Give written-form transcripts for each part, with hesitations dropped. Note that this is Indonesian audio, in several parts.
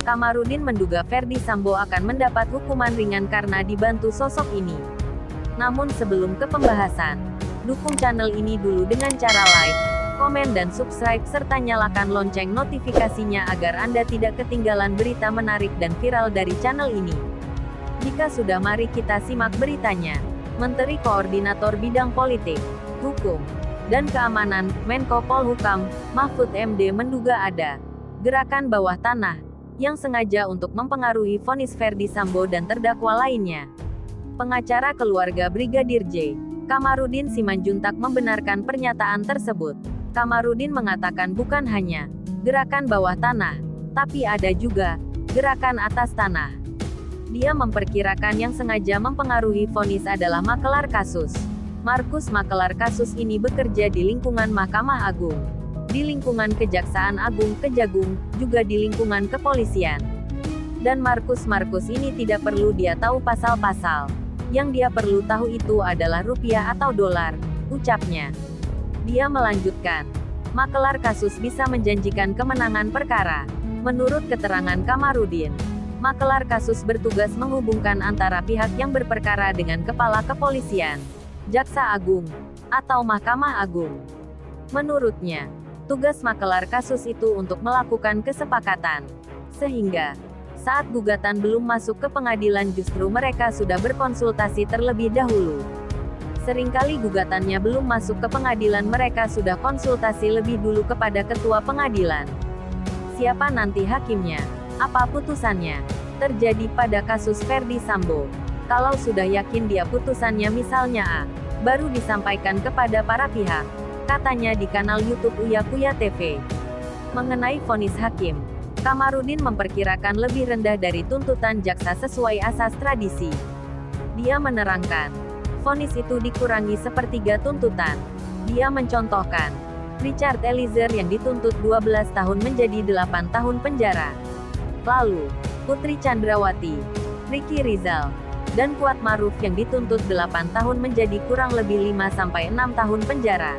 Kamarudin menduga Ferdi Sambo akan mendapat hukuman ringan karena dibantu sosok ini. Namun sebelum ke pembahasan, dukung channel ini dulu dengan cara like, komen dan subscribe serta nyalakan lonceng notifikasinya agar Anda tidak ketinggalan berita menarik dan viral dari channel ini. Jika sudah, mari kita simak beritanya. Menteri Koordinator Bidang Politik, Hukum, dan Keamanan, Menko Polhukam, Mahfud MD menduga ada gerakan bawah tanah yang sengaja untuk mempengaruhi vonis Ferdi Sambo dan terdakwa lainnya. Pengacara keluarga Brigadir J, Kamarudin Simanjuntak membenarkan pernyataan tersebut. Kamarudin mengatakan bukan hanya gerakan bawah tanah, tapi ada juga gerakan atas tanah. Dia memperkirakan yang sengaja mempengaruhi vonis adalah makelar kasus. Markus makelar kasus ini bekerja di lingkungan Mahkamah Agung, di lingkungan Kejaksaan Agung Kejagung, juga di lingkungan kepolisian. Dan Markus ini tidak perlu dia tahu pasal-pasal. Yang dia perlu tahu itu adalah rupiah atau dolar, ucapnya. Dia melanjutkan, makelar kasus bisa menjanjikan kemenangan perkara. Menurut keterangan Kamarudin, makelar kasus bertugas menghubungkan antara pihak yang berperkara dengan kepala kepolisian, Jaksa Agung, atau Mahkamah Agung. Menurutnya, tugas makelar kasus itu untuk melakukan kesepakatan. Sehingga, saat gugatan belum masuk ke pengadilan justru mereka sudah berkonsultasi terlebih dahulu. Seringkali gugatannya belum masuk ke pengadilan mereka sudah konsultasi lebih dulu kepada ketua pengadilan. Siapa nanti hakimnya? Apa putusannya? Terjadi pada kasus Ferdi Sambo. Kalau sudah yakin dia putusannya misalnya A, baru disampaikan kepada para pihak. Katanya di kanal YouTube Uya Kuya TV. Mengenai vonis hakim, Kamarudin memperkirakan lebih rendah dari tuntutan jaksa sesuai asas tradisi. Dia menerangkan, vonis itu dikurangi sepertiga tuntutan. Dia mencontohkan, Richard Eliezer yang dituntut 12 tahun menjadi 8 tahun penjara. Lalu, Putri Chandrawati, Ricky Rizal, dan Kuat Maruf yang dituntut 8 tahun menjadi kurang lebih 5-6 tahun penjara.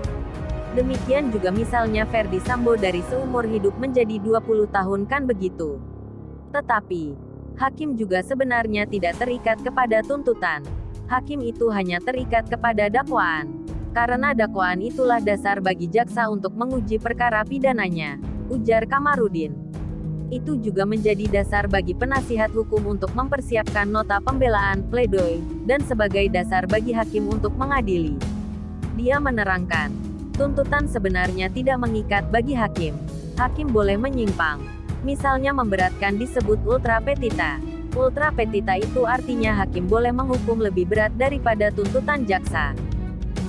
Demikian juga misalnya Ferdi Sambo dari seumur hidup menjadi 20 tahun, kan begitu. Tetapi, hakim juga sebenarnya tidak terikat kepada tuntutan. Hakim itu hanya terikat kepada dakwaan. Karena dakwaan itulah dasar bagi jaksa untuk menguji perkara pidananya, ujar Kamarudin. Itu juga menjadi dasar bagi penasihat hukum untuk mempersiapkan nota pembelaan, pledoi, dan sebagai dasar bagi hakim untuk mengadili. Dia menerangkan, tuntutan sebenarnya tidak mengikat bagi hakim. Hakim boleh menyimpang. Misalnya memberatkan disebut ultra petita. Ultra petita itu artinya hakim boleh menghukum lebih berat daripada tuntutan jaksa.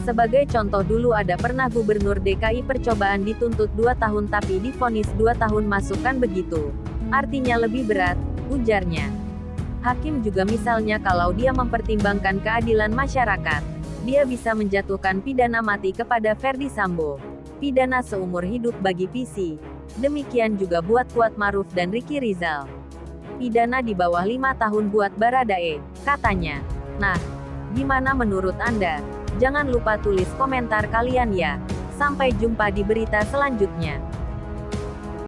Sebagai contoh, dulu ada pernah Gubernur DKI percobaan dituntut 2 tahun tapi divonis 2 tahun, masukkan begitu. Artinya lebih berat, ujarnya. Hakim juga misalnya kalau dia mempertimbangkan keadilan masyarakat, dia bisa menjatuhkan pidana mati kepada Ferdi Sambo. Pidana seumur hidup bagi PC. Demikian juga buat Kuat Maruf dan Ricky Rizal. Pidana di bawah 5 tahun buat Baradae, katanya. Nah, gimana menurut Anda? Jangan lupa tulis komentar kalian ya. Sampai jumpa di berita selanjutnya.